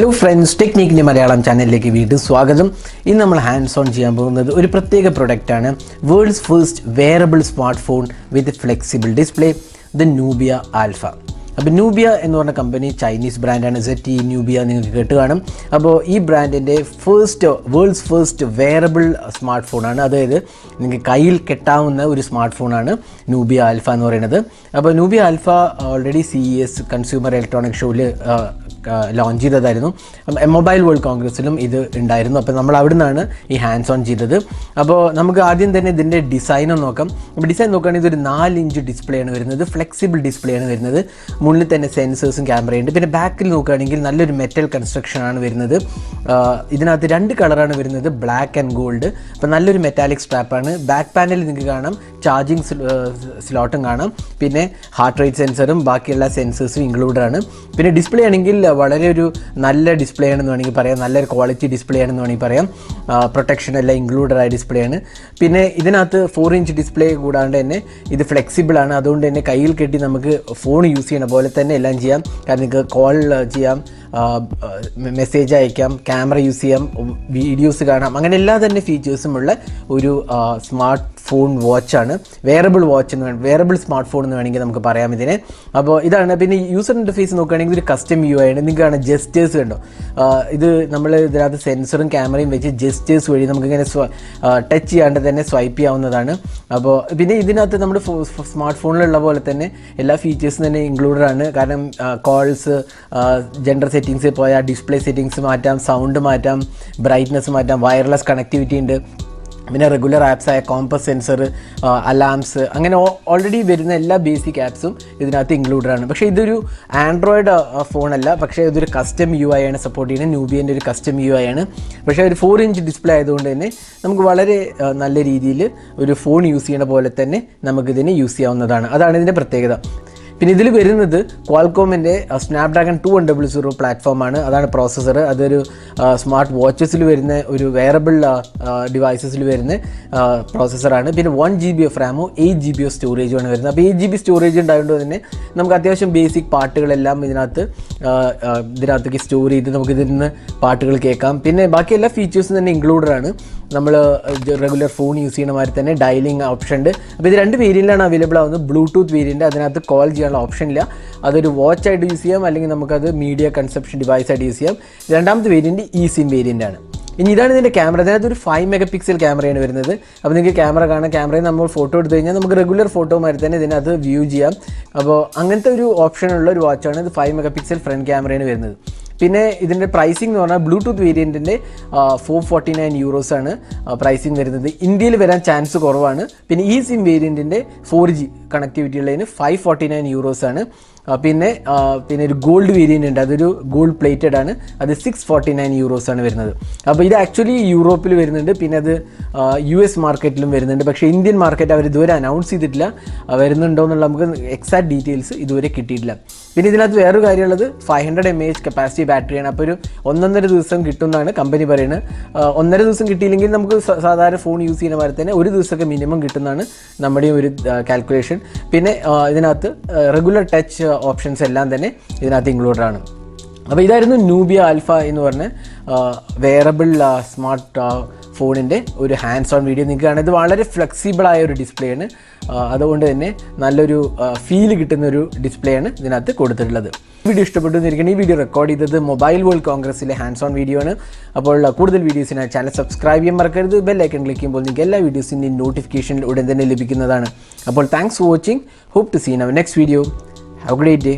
Hello friends, Technique Malayalam channel like video swagatham. In നമ്മൾ hands on ചെയ്യാൻ പോകുന്നത് ഒരു പ്രത്യേക പ്രൊഡക്റ്റ് ആണ്. World's first wearable smartphone with a flexible display, the Nubia Alpha. അപ്പോൾ Nubia എന്ന് പറഞ്ഞ കമ്പനി ചൈനീസ് ബ്രാൻഡാണ്. ZTE Nubia നിങ്ങൾക്ക് കേട്ട് കാണും. അപ്പോൾ ഈ ബ്രാൻഡിൻ്റെ വേൾഡ്സ് ഫസ്റ്റ് വെയറബിൾ സ്മാർട്ട് ഫോണാണ്. അതായത് നിങ്ങൾക്ക് കയ്യിൽ കെട്ടാവുന്ന ഒരു സ്മാർട്ട് ഫോണാണ് Nubia Alpha എന്ന് പറയുന്നത്. അപ്പോൾ Nubia Alpha already CES consumer electronic ഷോയിൽ ലോഞ്ച് ചെയ്തതായിരുന്നു. മൊബൈൽ വേൾഡ് കോൺഗ്രസ്സിലും ഇത് ഉണ്ടായിരുന്നു. അപ്പോൾ നമ്മൾ അവിടെ നിന്നാണ് ഈ ഹാൻഡ്സ് ഓൺ ചെയ്തത്. അപ്പോൾ നമുക്ക് ആദ്യം തന്നെ ഇതിൻ്റെ ഡിസൈൻ നോക്കാം. അപ്പോൾ ഡിസൈൻ നോക്കുകയാണെങ്കിൽ ഇതൊരു 4 ഇഞ്ച് ഡിസ്പ്ലേ ആണ് വരുന്നത്. ഫ്ലെക്സിബിൾ ഡിസ്പ്ലേ ആണ് വരുന്നത്. മുന്നിൽ തന്നെ സെൻസേഴ്സും ക്യാമറയുണ്ട്. പിന്നെ ബാക്കിൽ നോക്കുകയാണെങ്കിൽ നല്ലൊരു മെറ്റൽ കൺസ്ട്രക്ഷനാണ് വരുന്നത്. ഇതിനകത്ത് 2 കളറാണ് വരുന്നത്, ബ്ലാക്ക് ആൻഡ് ഗോൾഡ്. അപ്പോൾ നല്ലൊരു മെറ്റാലിക് സ്ട്രാപ്പാണ്. ബാക്ക് പാനലിൽ നിങ്ങൾക്ക് കാണാം ചാർജിങ് സ്ലോട്ടും കാണാം. പിന്നെ ഹാർട്ട് റേറ്റ് സെൻസറും ബാക്കിയുള്ള സെൻസേഴ്സും ഇൻക്ലൂഡഡ് ആണ്. പിന്നെ ഡിസ്പ്ലേ ആണെങ്കിൽ വളരെ ഒരു നല്ല ഡിസ്പ്ലേ ആണെന്ന് വേണമെങ്കിൽ പറയാം. നല്ലൊരു ക്വാളിറ്റി ഡിസ്പ്ലേ ആണെന്ന് വേണമെങ്കിൽ പറയാം. പ്രൊട്ടക്ഷൻ എല്ലാം ഇൻക്ലൂഡഡ് ആയ ഡിസ്പ്ലേ ആണ്. പിന്നെ ഇതിനകത്ത് 4 ഇഞ്ച് ഡിസ്പ്ലേ കൂടാണ്ട് തന്നെ ഇത് ഫ്ലെക്സിബിൾ ആണ്. അതുകൊണ്ട് തന്നെ കയ്യിൽ കെട്ടി നമുക്ക് ഫോൺ യൂസ് ചെയ്യണ പോലെ തന്നെ എല്ലാം ചെയ്യാം. കാരണം നിങ്ങൾക്ക് കോൾ ചെയ്യാം, മെസ്സേജ് അയക്കാം, ക്യാമറ യൂസ് ചെയ്യാം, വീഡിയോസ് കാണാം, അങ്ങനെ എല്ലാ തന്നെ ഫീച്ചേഴ്സുമുള്ള ഒരു സ്മാർട്ട് ഫോൺ വാച്ചാണ്. വെയറബിൾ വാച്ച് എന്ന് വെയറബിൾ സ്മാർട്ട് ഫോൺ എന്ന് വേണമെങ്കിൽ നമുക്ക് പറയാം ഇതിനെ. അപ്പോൾ ഇതാണ്. പിന്നെ യൂസർ ഇൻ്റർഫേസ് നോക്കുകയാണെങ്കിൽ ഒരു കസ്റ്റം UI ആണ്. നിങ്ങൾക്ക് കാണാം ജെസ്റ്റേഴ്സ് കണ്ടോ. ഇത് നമ്മൾ ഇതിനകത്ത് സെൻസറും ക്യാമറയും വെച്ച് ജെസ്റ്റേഴ്സ് വഴി നമുക്കിങ്ങനെ ടച്ച് ചെയ്യാണ്ട് തന്നെ സ്വൈപ്പ് ചെയ്യാവുന്നതാണ്. അപ്പോൾ പിന്നെ ഇതിനകത്ത് നമ്മുടെ സ്മാർട്ട് ഫോണിലുള്ള പോലെ തന്നെ എല്ലാ ഫീച്ചേഴ്സും തന്നെ ഇൻക്ലൂഡഡ് ആണ്. കാരണം കോൾസ്, ജെൻഡർ സെറ്റിങ്സ് പോയാൽ ഡിസ്പ്ലേ സെറ്റിങ്സ് മാറ്റാം, സൗണ്ട് മാറ്റാം, ബ്രൈറ്റ്നസ് മാറ്റാം, വയർലെസ് കണക്ടിവിറ്റി ഉണ്ട്. പിന്നെ റെഗുലർ ആപ്സായ കോമ്പസ് സെൻസർ, അലാംസ്, അങ്ങനെ ഓൾറെഡി വരുന്ന എല്ലാ ബേസിക് ആപ്സും ഇതിനകത്ത് ഇൻക്ലൂഡഡ് ആണ്. പക്ഷേ ഇതൊരു ആൻഡ്രോയിഡ് ഫോണല്ല, പക്ഷേ ഇതൊരു കസ്റ്റം UI ആണ് സപ്പോർട്ട് ചെയ്യുന്നത്. ന്യൂബിയൻ്റെ ഒരു കസ്റ്റം UI ആണ്. പക്ഷേ ഒരു 4 ഇഞ്ച് ഡിസ്പ്ലേ ആയതുകൊണ്ട് തന്നെ നമുക്ക് വളരെ നല്ല രീതിയിൽ ഒരു ഫോൺ യൂസ് ചെയ്യുന്ന പോലെ തന്നെ നമുക്കിതിനെ യൂസ് ചെയ്യാവുന്നതാണ്. അതാണ് ഇതിൻ്റെ പ്രത്യേകത. പിന്നെ ഇതിൽ വരുന്നത് ക്വാൾകോമിൻ്റെ സ്നാപ്ഡ്രാഗൺ 2100 പ്ലാറ്റ്ഫോമാണ്. അതാണ് പ്രോസസ്സർ. അതൊരു സ്മാർട്ട് വാച്ചസിൽ വരുന്ന ഒരു വെയറബിൾ ഡിവൈസസിൽ വരുന്ന പ്രോസസ്സറാണ്. പിന്നെ 1 GB ഓഫ് റാമോ 8 GB ഓഫ് സ്റ്റോറേജുമാണ് വരുന്നത്. അപ്പോൾ 8 GB സ്റ്റോറേജ് ഉണ്ടായതുകൊണ്ട് തന്നെ നമുക്ക് അത്യാവശ്യം ബേസിക് പാട്ടുകളെല്ലാം ഇതിനകത്തേക്ക് സ്റ്റോർ ചെയ്ത് നമുക്കിതിൽ നിന്ന് പാട്ടുകൾ കേൾക്കാം. പിന്നെ ബാക്കി എല്ലാ ഫീച്ചേഴ്സും തന്നെ ഇൻക്ലൂഡഡ് ആണ്. നമ്മൾ റെഗുലർ ഫോൺ യൂസ് ചെയ്യുന്ന മാതിരി തന്നെ ഡയലിംഗ് ഓപ്ഷൻ ഉണ്ട്. അപ്പോൾ ഇത് 2 വേരിയൻ്റാണ് അവൈലബിൾ ആവുന്നത്. ബ്ലൂടൂത്ത് വേരിയൻ്റ്, അതിനകത്ത് കോൾ ചെയ്യാനുള്ള ഓപ്ഷൻ ഇല്ല. അതൊരു വാച്ച് ആയിട്ട് യൂസ് ചെയ്യാം, അല്ലെങ്കിൽ നമുക്കത് മീഡിയ കൺസപ്ഷൻ ഡിവൈസ് ആയിട്ട് യൂസ് ചെയ്യാം. രണ്ടാമത്തെ വേരിയൻറ്റ് eSIM വേരിയൻ്റ് ആണ്. ഇനി ഇതാണ് ഇതിൻ്റെ ക്യാമറ. അതിനകത്ത് ഒരു 5 MP ക്യാമറയാണ് വരുന്നത്. അപ്പോൾ നിങ്ങൾക്ക് ക്യാമറ കാണാം. ക്യാമറയിൽ നമ്മൾ ഫോട്ടോ എടുത്തു കഴിഞ്ഞാൽ നമുക്ക് റെഗുലർ ഫോട്ടോ മാതിരി തന്നെ ഇതിനകത്ത് വ്യൂ ചെയ്യാം. അപ്പോൾ അങ്ങനത്തെ ഒരു ഓപ്ഷനുള്ള ഒരു വാച്ചാണ് ഇത്. 5 MP ഫ്രണ്ട് ക്യാമറയാണ് വരുന്നത്. പിന്നെ ഇതിൻ്റെ പ്രൈസിംഗ് എന്ന് പറഞ്ഞാൽ ബ്ലൂടൂത്ത് വേരിയൻറ്റിൻ്റെ €449 ആണ് പ്രൈസിങ് വരുന്നത്. ഇന്ത്യയിൽ വരാൻ ചാൻസ് കുറവാണ്. പിന്നെ eSIM വേരിയൻറ്റിൻ്റെ 4G കണക്ടിവിറ്റി ഉള്ളതിന് €549 ആണ്. പിന്നെ ഒരു ഗോൾഡ് വേരിയൻ്റ് ഉണ്ട്. അതൊരു ഗോൾഡ് പ്ലേറ്റഡ് ആണ്. അത് €649 ആണ് വരുന്നത്. അപ്പോൾ ഇത് ആക്ച്വലി യൂറോപ്പിൽ വരുന്നുണ്ട്. പിന്നെ അത് US മാർക്കറ്റിലും വരുന്നുണ്ട്. പക്ഷേ ഇന്ത്യൻ മാർക്കറ്റ് അവർ ഇതുവരെ അനൗൺസ് ചെയ്തിട്ടില്ല. വരുന്നുണ്ടോ എന്നുള്ള നമുക്ക് എക്സാക്ട് ഡീറ്റെയിൽസ് ഇതുവരെ കിട്ടിയിട്ടില്ല. പിന്നെ ഇതിനകത്ത് വേറൊരു കാര്യമുള്ളത് 500 mAh കപ്പാസിറ്റി ബാറ്ററിയാണ്. അപ്പോൾ ഒരു 1.5 ദിവസം കിട്ടുമെന്നാണ് കമ്പനി പറയുന്നത്. 1.5 ദിവസം കിട്ടിയില്ലെങ്കിൽ നമുക്ക് സാധാരണ ഫോൺ യൂസ് ചെയ്യുന്ന പോലെ തന്നെ 1 ദിവസമൊക്കെ മിനിമം കിട്ടുന്നതാണ് നമ്മുടെ ഒരു കാൽക്കുലേഷൻ. പിന്നെ ഇതിനകത്ത് റെഗുലർ ടച്ച് ഓപ്ഷൻസ് എല്ലാം തന്നെ ഇതിനകത്ത് ഇൻക്ലൂഡഡ് ആണ്. അപ്പോൾ ഇതായിരുന്നു Nubia Alpha എന്ന് പറഞ്ഞ വെയറബിൾ സ്മാർട്ട് ഫോണിൻ്റെ ഒരു ഹാൻഡ്സ് ഓൺ വീഡിയോ. നിങ്ങൾക്ക് കാണാം ഇത് വളരെ ഫ്ലെക്സിബിളായ ഒരു ഡിസ്പ്ലേ ആണ്. അതുകൊണ്ട് തന്നെ നല്ലൊരു ഫീൽ കിട്ടുന്ന ഒരു ഡിസ്പ്ലേ ആണ് ഇതിനകത്ത് കൊടുത്തിട്ടുള്ളത്. വീഡിയോ ഇഷ്ടപ്പെട്ടു എന്നിരിക്കണം. ഈ വീഡിയോ റെക്കോർഡ് ചെയ്തത് മൊബൈൽ വേൾഡ് കോൺഗ്രസ്സിലെ ഹാൻഡ്സ് ഓൺ വീഡിയോ ആണ്. അപ്പോൾ കൂടുതൽ വീഡിയോസിനായി ചാനൽ സബ്സ്ക്രൈബ് ചെയ്യാൻ മറക്കരുത്. ബെൽ ഐക്കൺ ക്ലിക്ക് ചെയ്യുമ്പോൾ നിങ്ങൾക്ക് എല്ലാ വീഡിയോസിൻ്റെയും നോട്ടിഫിക്കേഷൻ ഉടൻ തന്നെ ലഭിക്കുന്നതാണ്. അപ്പോൾ thanks for watching. Hope to see in our next video. Have a great day.